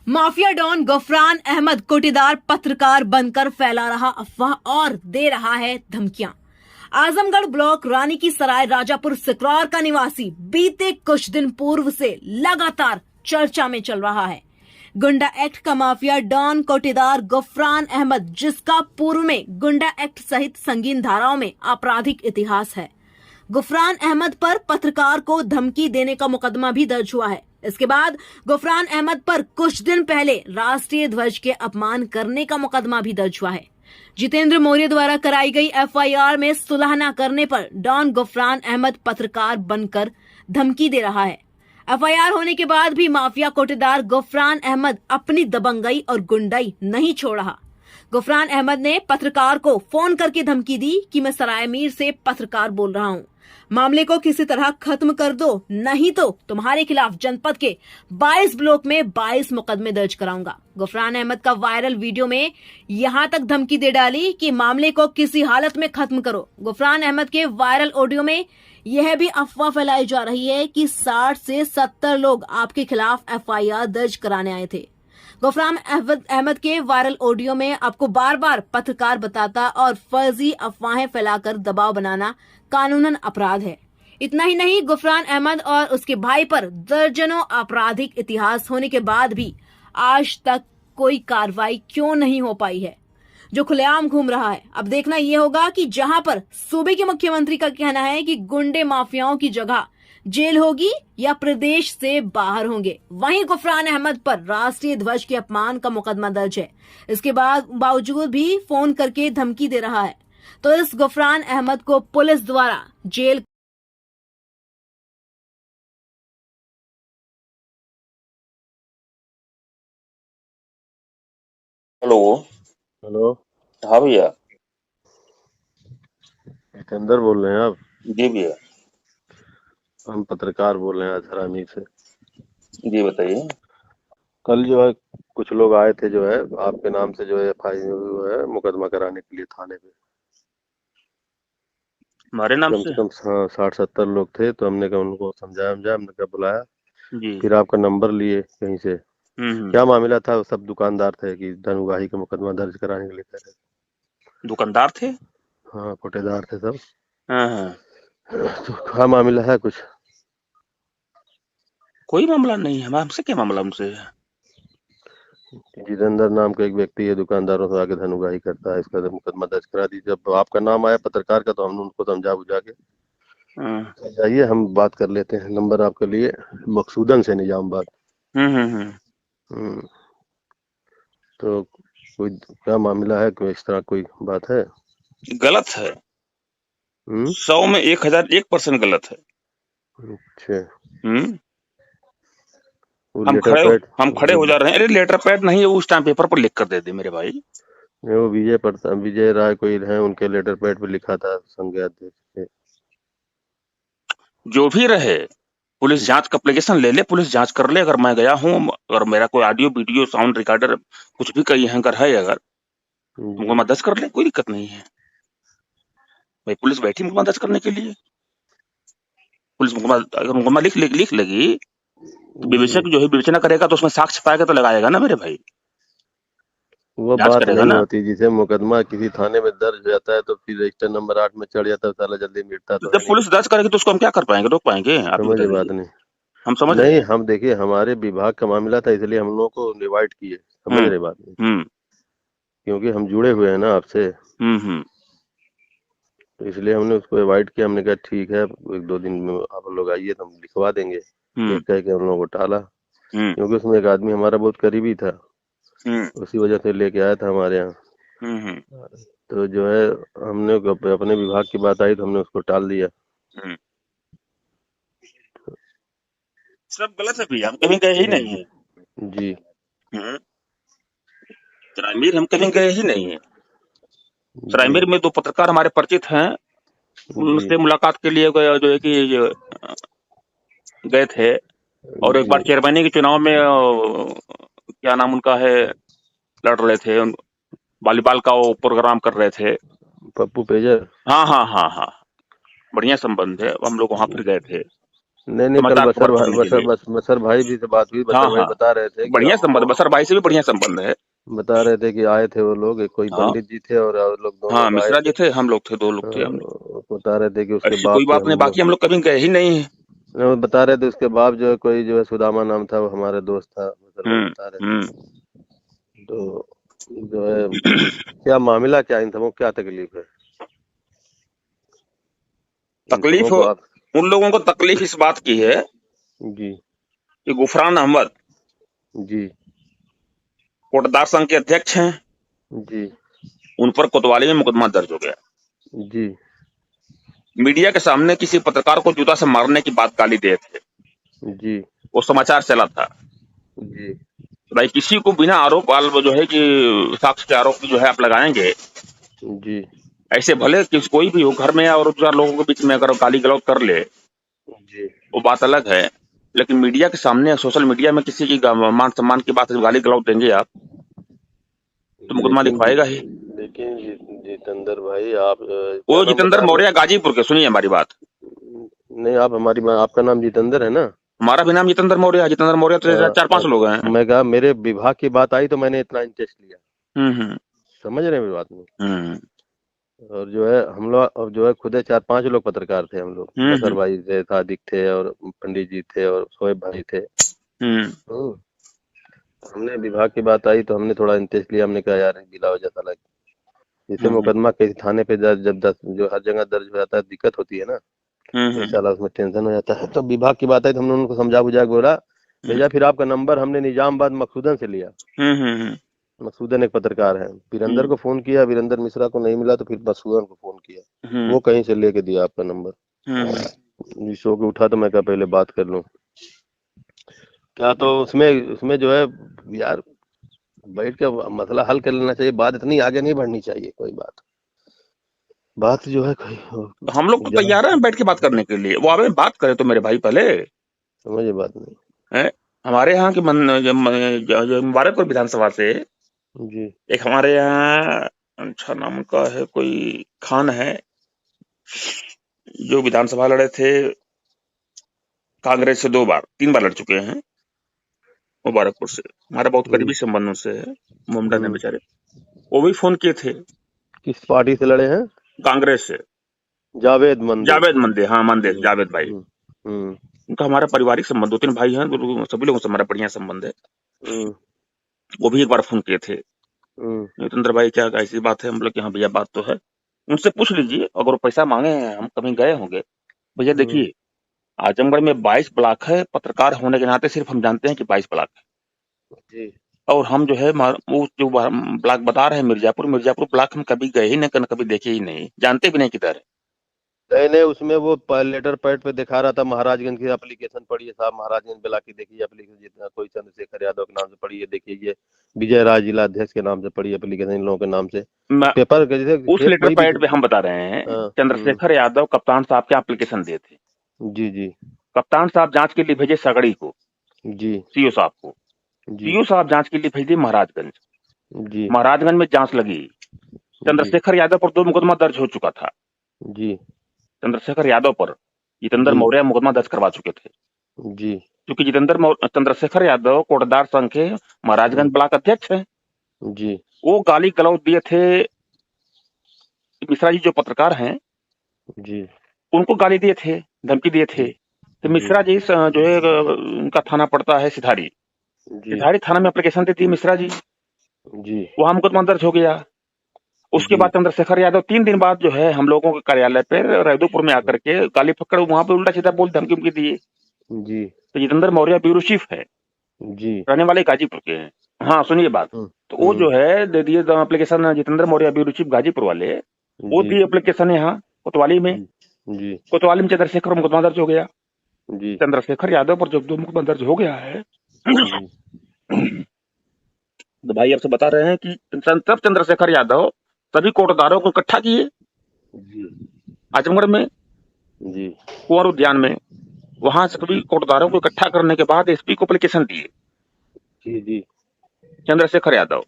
Mafia don गफरान Ahmad कोटेदार पत्रकार बनकर फैला रहा अफवाह और दे रहा है धमकियां। आजमगढ़ ब्लॉक रानी की सराय राजापुर सिकरौर का निवासी बीते कुछ दिन पूर्व से लगातार चर्चा में चल रहा है। गुंडा एक्ट का माफिया डॉन कोटेदार गफरान अहमद, जिसका पूर्व में गुंडा एक्ट सहित संगीन धाराओं में आपराधिक इतिहास है। गफरान अहमद पर पत्रकार को धमकी देने का मुकदमा भी दर्ज हुआ है। इसके बाद गफरान अहमद पर कुछ दिन पहले राष्ट्रीय ध्वज के अपमान करने का मुकदमा भी दर्ज हुआ है। जितेंद्र मौर्य द्वारा कराई गई एफआईआर में सुलह न करने पर डॉन गफरान अहमद पत्रकार बनकर धमकी दे रहा है। एफआईआर होने के बाद भी माफिया कोटेदार गफरान अहमद अपनी दबंगई और गुंडाई नहीं छोड़ रहा। गफरान अहमद ने पत्रकार को फोन करके धमकी दी कि मैं सरायमीर से पत्रकार बोल रहा हूं, मामले को किसी तरह खत्म कर दो, नहीं तो तुम्हारे खिलाफ जनपद के 22 ब्लॉक में 22 मुकदमे दर्ज कराऊंगा। गफरान अहमद का वायरल वीडियो में यहां तक धमकी दे डाली कि मामले को किसी हालत में खत्म करो। गफरान अहमद के वायरल ऑडियो में यह भी अफवाह फैलाई जा रही है कि 60 से 70 लोग आपके खिलाफ एफआईआर दर्ज कराने आए थे। गफरान अहमद के वायरल ऑडियो में आपको बार बार पत्रकार बताता और फर्जी अफवाहें फैलाकर दबाव बनाना कानूनन अपराध है। इतना ही नहीं, गफरान अहमद और उसके भाई पर दर्जनों आपराधिक इतिहास होने के बाद भी आज तक कोई कार्रवाई क्यों नहीं हो पाई है, जो खुलेआम घूम रहा है। अब देखना यह होगा कि जहां पर सूबे के मुख्यमंत्री का कहना है कि गुंडे माफियाओं की जगह जेल होगी या प्रदेश से बाहर होंगे, वहीं गफरान अहमद पर राष्ट्रीय ध्वज के अपमान का मुकदमा दर्ज है। इसके बावजूद भी फोन करके धमकी दे रहा है, तो इस गफरान अहमद को पुलिस द्वारा जेल हेलो। हेलो। हाँ भैया। सिकंदर बोल रहे हैं आप? जी भैया। हम पत्रकार बोल रहे हैं हरामी से। जी बताइए। कल जो है कुछ लोग आए थे, जो है आपके नाम से जो है एफआईआर है मुकदमा कराने के लिए थाने पे। हमारे नाम कम से? से कम 60-70 लोग थे, तो हमने कहा उनको समझाया हमने कहा बुलाया, जी। फिर आपका नंबर लिए कहीं से। क्या मामला था? सब दुकानदार थे कि धन उगाही का मुकदमा दर्ज कराने के लिए कह रहे। दुकानदार थे? हाँ, कोटेदार थे सब। हाँ। तो क्या मामला है कुछ? कोई मामला नहीं है, हमसे क्या मामला हमसे? जितेंद्र नाम का एक व्यक्ति है, दुकानदारों से आगे धन उगाही करता है, इसका मुकदमा दर्ज करा दीजिए। जब आपका नाम आया पत्रकार का, तो हमने उनको समझा बुझा के जाइए, हम बात कर लेते हैं। नंबर आपके लिए, मकसूदन से निजामाबाद। तो कोई क्या मामला है? कोई इस तरह कोई बात है? गलत है। 100 में 1001% गलत है। अच्छा। हम खड़े हो जा रहे हैं। अरे लेटर पैड नहीं है, उस टाइम पेपर पर लिख कर दे दे मेरे भाई। वो विजय राय कोई है, उनके लेटर पैड पे लिखा था संज्ञा अध्यक्ष। जो भी रहे, पुलिस जांच का एप्लीकेशन ले ले, पुलिस जांच कर ले। अगर मैं गया हूँ, अगर मेरा कोई ऑडियो वीडियो साउंड रिकॉर्डर कुछ भी कहीं अगर है, अगर मुकदमा दर्ज कर ले, कोई दिक्कत नहीं है भाई। पुलिस बैठी मुकदमा दर्ज करने के लिए। पुलिस मुकदमा लिख लगी तो विवेचक जो है विवेचना करेगा, तो उसमें साक्ष्य पाएगा तो लगाएगा ना मेरे भाई। वो बात नहीं होती, जिसे मुकदमा किसी थाने में दर्ज हो जाता है तो फिर रजिस्टर नंबर 8 में चढ़ जाता है, साला जल्दी मिटता तो जब पुलिस दर्ज करेगी तो उसको हम क्या कर पाएंगे, रोक पाएंगे? समझ बात नहीं। हम समझ नहीं, हम देखिए हमारे विभाग का मामला था, इसलिए हम लोगों को इनवाइट किए। समझ रहे बात नहीं? क्योंकि हम जुड़े हुए हैं ना आपसे, तो इसलिए हमने उसको इनवाइट किया। हमने कहा ठीक है, 1-2 दिन में आप लोग आइए तो हम लिखवा देंगे। कह के हम लोगों को टाला, क्योंकि उसमें एक आदमी हमारा बहुत करीबी था, उसी वजह से लेके आया था हमारे यहाँ। तो जो है हमने अपने विभाग की बात आई तो हमने उसको टाल दिया। सब गलत है भैया, हम कहीं गए ही नहीं है जी। सरायमीर हम कहीं गए ही नहीं है। सरायमीर में 2 पत्रकार हमारे परिचित हैं, उनसे मुलाकात के लिए जो है कि गए थे। और एक बार चेयरमैनी के चुनाव में क्या नाम उनका है, लड़ रहे थे, वॉलीबॉल का वो प्रोग्राम कर रहे थे, पप्पू पेजर। हाँ, बढ़िया संबंध है। हम लोग वहां फिर गए थे। नहीं नहीं, कल समाचार बसर कवर भाई करने के लिए। बसर भाई भी से बात हुई। हाँ बसर भाई हाँ, बता रहे थे कि बढ़िया संबंध, हमको, बसर भाई से भी बढ़िया संबंध है। बता रहे थे कि आए थे वो लोग, कोई हाँ पंडित जी थे और लोग दो हाँ, लोग आए मिश्रा जी थे। थे, हम लोग थे, 2 लोग थे हम लोग। बता रहे थे कि उसके ऐसी बाप कोई से बात नहीं, हम लोग, बाकी हम लोग कभी गए ही नहीं है। वो बता रहे थे उसके बाप जो है, कोई जो है सुदामा नाम था, वो हमारे दोस्त था, बसर भाई बता रहे हम्म। थे। तो जो है क्या मामला, क्या इन सबों को क्या तकलीफ है? इन सबों तकलीफ को आप, उन लोगों को तकलीफ इस बात की है जी कि गुफरान अहमद जी कोटदार संघ के अध्यक्ष हैं, जी उन पर कोतवाली में मुकदमा दर्ज हो गया। जी मीडिया के सामने किसी पत्रकार को जूता से मारने की बात गाली दिए थे, जी वो समाचार चला था। जी भाई किसी को बिना आरोप जो है कि साक्ष्य के आरोप जो है आप लगाएंगे, जी ऐसे भले कि कोई भी हो घर में और 4 लोगों के बीच में अगर गाली गलौज कर ले जी वो बात अलग है, लेकिन मीडिया के सामने सोशल मीडिया में किसी की मान सम्मान की बात गाली गलौज देंगे आप तो मुकदमा लिखवाएगा ही। लेकिन जितेंद्र भाई, आप वो क्या नाम जितेंद्र बता रहे मौर्य गाजीपुर के, सुनिए हमारी बात। हैं? नहीं, आप आपका नाम जितेंद्र है ना? हमारा भी नाम जितेंद्र मौर्य है, जितेंद्र मौर्य तो 4-5 लोग हैं। मैं कहा मेरे विभाग की बात आई तो मैंने इतना इंटरेस्ट लिया। हम्म। समझ रहे हैं मेरी बात में? हम्म और जो है हम लोग, अब जो है खुदे 4-5 लोग पत्रकार थे हम लोग। बसर हम्म भाई थे, सादिक थे, और पंडित जी थे, और शोएब भाई थे। हम्म हम्म। हमने विभाग की बात आई तो हमने थोड़ा इंटरेस्ट लिया। हमने कहा यार गिला हो जाता लग, जैसे हम्म मुकदमा किसी थाने पे जब जो हर जगह दर्ज हो जाता है, दिक्कत होती है ना, तो हम्म साला उसमें टेंशन हो जाता है। तो विभाग की बात आई तो हमने उनको समझा बुझा के बोला, भैया फिर आपका नंबर हमने निजामाबाद मकसूदन से लिया। हम्म मकसूदन एक पत्रकार है, वीरेंद्र को फोन किया, वीरेंद्र मिश्रा को नहीं मिला तो फिर मकसूदन को फोन किया, वो कहीं से लेके दिया आपका नंबर। शो के उठा तो मैं कहा पहले बात कर लूं क्या। तो उसमें उसमें जो है यार, बैठ के मसला हल कर लेना चाहिए, बात इतनी आगे नहीं बढ़नी चाहिए। कोई बात जो है कोई तो हम लोग तो तैयार हैं बैठ के बात करने के लिए, वो आपने बात करे तो मेरे भाई पहले समझे बात नहीं है। हमारे यहाँ की जो मुबारकपुर विधानसभा से जी। एक हमारे यहाँ अच्छा नाम का है, कोई खान है, जो विधानसभा लड़े थे कांग्रेस से 2 बार 3 बार लड़ चुके हैं मुबारकपुर से, हमारा बहुत करीबी संबंध उनसे है। मुमडन है बेचारे, वो भी फोन किए थे। किस पार्टी से लड़े हैं? कांग्रेस से जावेद मंदे। हाँ मंदे जावेद भाई। उनका हमारा पारिवारिक संबंध, 2-3 भाई हैं, सभी लोगों से हमारा बढ़िया संबंध है। वो भी एक बार फोन किए थे, जितेंद्र भाई क्या ऐसी बात है? हम लोग हाँ भैया बात तो है, उनसे पूछ लीजिए, अगर वो पैसा मांगे हैं, हम कभी गए होंगे। भैया देखिए, आजमगढ़ में 22 ब्लॉक है, पत्रकार होने के नाते सिर्फ हम जानते हैं कि 22 ब्लॉक है जी। और हम जो है वो जो ब्लॉक बता रहे हैं मिर्जापुर ब्लॉक हम कभी गए ही नहीं, कभी देखे ही नहीं, जानते भी नहीं किधर है। नहीं, उसमें वो लेटर पैड पे दिखा रहा था महाराजगंज की एप्लीकेशन पढ़िए साहब, महाराजगंज ब्लॉक की देखिए एप्लीकेशन, जितना कोई चंद्रशेखर यादव के नाम से पढ़िए, देखिए ये विजय राज जिला अध्यक्ष के नाम से पढ़िए एप्लीकेशन, इन लोगों के नाम से पेपर जैसे उस लेटर पैड पे हम बता रहे हैं, चंद्रशेखर यादव कप्तान साहब के एप्लीकेशन दिए थे। जी जी। कप्तान साहब जांच के लिए भेजे सगड़ी को, जी। सीओ साहब को, सीओ साहब जांच के लिए भेज दिए महाराजगंज। जी। महाराजगंज में जांच लगी, चंद्रशेखर यादव पर 2 मुकदमा दर्ज हो चुका था। जी। चंद्रशेखर यादव पर जितेंद्र मौर्य मुकदमा दर्ज करवा चुके थे जी। क्योंकि चंद्रशेखर यादव कोटदार संघ के महाराजगंज ब्लॉक अध्यक्ष हैं। जी। वो गाली गलौज दिए थे, मिश्रा जी जो पत्रकार हैं जी। उनको गाली दिए थे, धमकी दिए थे। तो मिश्रा जी जो है उनका थाना पड़ता है सिधारी थाना में एप्लीकेशन देती है मिश्रा जी, वहां मुकदमा दर्ज हो गया। उसके बाद चंद्रशेखर यादव 3 दिन बाद जो है हम लोगों के कार्यालय पे रैदोपुर में आकर के गाली फक्कड़ वहां पे उल्टा सीधा बोल धमकी दिए जी। तो जितेंद्र मौर्य ब्यूरो चीफ है जी, रहने वाले गाजीपुर के हैं। हाँ सुनिए बात, तो वो जो है दे दिए application, Jitendra Maurya bureau chief Ghazipur वाले, वो दिए एप्लीकेशन यहाँ कोतवाली में। कोतवाली में चंद्रशेखर मुकदमा दर्ज हो गया। चंद्रशेखर यादव पर जब 2 मुकदमा दर्ज हो गया है तो भाई आपसे बता रहे हैं कि तब चंद्रशेखर यादव सभी कोटदारों को इकट्ठा किए आजमगढ़ में कुंवर उद्यान में। वहां सभी कोटदारों को इकट्ठा करने के बाद एसपी को एप्लीकेशन दिए चंद्रशेखर यादव।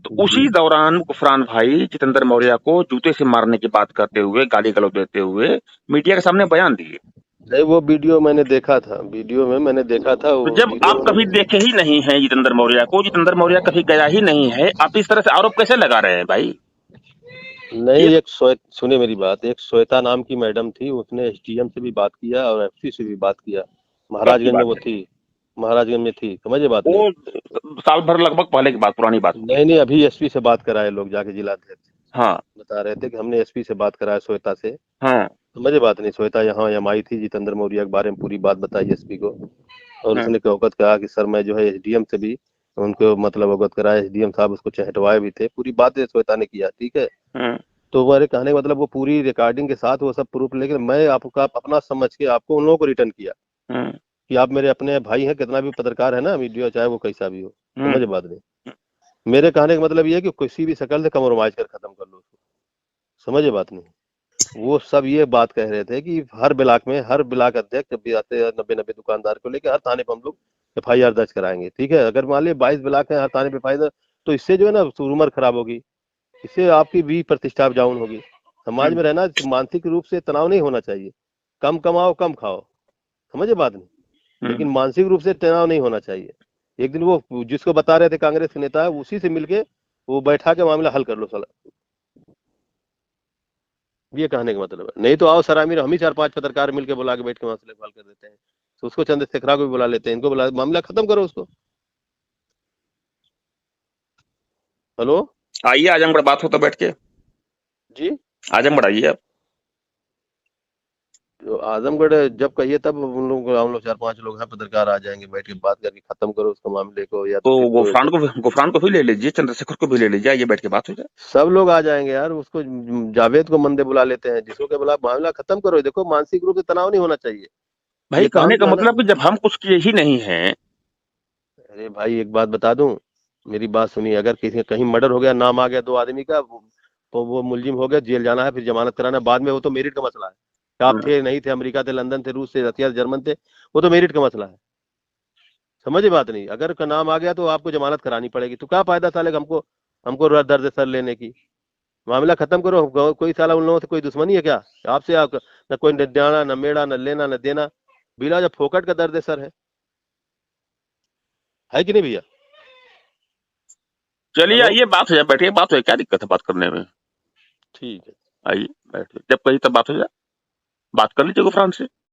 तो उसी दौरान गुफरान भाई जितेंद्र मौर्य को जूते से मारने की बात करते हुए, गाली गलौज देते हुए मीडिया के सामने बयान दिए। नहीं, वो वीडियो मैंने देखा था, वीडियो में मैंने देखा था तो वो जब वीडियो आप कभी मैंने। देखे ही नहीं हैं जितेंद्र मौर्य को, जितेंद्र मौर्य कभी गया ही नहीं है, आप इस तरह से आरोप कैसे लगा रहे हैं भाई? नहीं, ये एक सुने मेरी बात, एक श्वेता नाम की मैडम थी, उसने एसडीएम से भी बात किया और एफसी से भी बात किया। कब की महाराजगंज में बात वो है? थी, महाराजगंज में थी, समझे बात नहीं। वो साल भर लगभग पहले की बात, पुरानी बात होगी। नहीं नहीं, अभी एसपी से बात कराए लोग जाके, जिलाध्यक्ष हाँ बता रहे थे कि हमने एसपी से बात कराया श्वेता से। हाँ समझे बात नहीं, श्वेता यहाँ आई थी, जितेंद्र मौर्य के बारे में पूरी बात बताई एसपी को। और हाँ उसने अवगत कहा कि सर मैं जो है एसडीएम से भी उनको मतलब अवगत कराया, एसडीएम साहब उसको चहटवाए भी थे, पूरी बात श्वेता ने किया, ठीक है। हाँ तो हमारे कहने का मतलब वो पूरी रिकॉर्डिंग के साथ वो सब प्रूफ, लेकिन मैं आपका अपना समझ के आपको उन लोगों को रिटर्न किया हाँ कि आप मेरे अपने भाई हैं, कितना भी पत्रकार है ना मीडिया, चाहे वो कैसा भी हो। हाँ समझ बात नहीं, मेरे कहने का मतलब ये है कि किसी भी शक्ल से कम्प्रोमाइज कर खत्म कर लो उसको। समझे बात नहीं, वो सब ये बात कह रहे थे कि हर ब्लॉक में, हर ब्लॉक अध्यक्ष जब भी आते हैं 90 दुकानदार को लेकर हर थाने पर हम लोग एफआईआर दर्ज कराएंगे, ठीक है। अगर मान लीजिए 22 ब्लॉक है, हर थाने पे एफआईआर, तो इससे जो है ना रूमर खराब होगी, इससे आपकी भी प्रतिष्ठा डाउन होगी। समाज में रहना मानसिक रूप से तनाव नहीं होना चाहिए, कम कमाओ कम खाओ, समझे बात नहीं, लेकिन मानसिक रूप से तनाव नहीं होना चाहिए। एक दिन वो जिसको बता रहे थे कांग्रेस के नेता, उसी से मिलके वो बैठा के मामला हल कर लो साला, ये कहने का मतलब है। नहीं तो आओ सरामीर, हम ही 4-5 पत्रकार मिलके बुला के बैठ के मसले हल कर देते हैं। तो उसको चंद्रशेखरा को भी बुला लेते हैं, इनको बुला, मामला खत्म करो उसको। हेलो आइए आजमगढ़ बात हो तो बैठ के, जी, आजमगढ़ आइए आप। तो आजमगढ़ जब कहिए तब हम लोग 4-5 लोग हैं पत्रकार, आ जाएंगे, बैठ के बात करके खत्म करो उसको मामले को, या तो तो फिर गुफरान को भी ले लीजिए, चंद्रशेखर को भी ले लीजिए, आइए बैठ के बात हो जाए। सब लोग आ जाएंगे यार। उसको जावेद को मंदे बुला लेते हैं, जिसको के बुला, मामला खत्म करो। देखो मानसिक रूप से तनाव नहीं होना चाहिए, भाई ये कहने काम का जो है ना। मतलब कि जब हम कुछ किए ही नहीं है। अरे भाई एक बात बता दूं, मेरी बात सुनिए, अगर किसी कहीं मर्डर हो गया, नाम आ गया 2 आदमी का, तो वो मुलजिम हो गया, जेल जाना है, फिर जमानत कराना है बाद में, वो तो मेरिट का मसला है कि आप थे नहीं थे, अमेरिका थे, लंदन थे, रूस थे, रसिया, जर्मन थे, वो तो मेरिट का मसला है। समझे बात नहीं, अगर का नाम आ गया तो आपको जमानत करानी पड़ेगी, तो क्या फायदा साले हमको हमको दर्द सर लेने की। मामला खत्म करो। कोई साला उन लोगों से कोई दुश्मनी है क्या आपसे? आप न कोई न जाना न मेड़ा न लेना न देना, बिला जब फोकट का दर्द सर है कि नहीं भैया? चलिए हेलो, आइए बात हो जाए, बैठिए बात हो जाए, क्या दिक्कत है बात करने में? ठीक है। आइए बैठिए, जब कही तब बात हो जाए, बात कर लीजिए गुफरान से।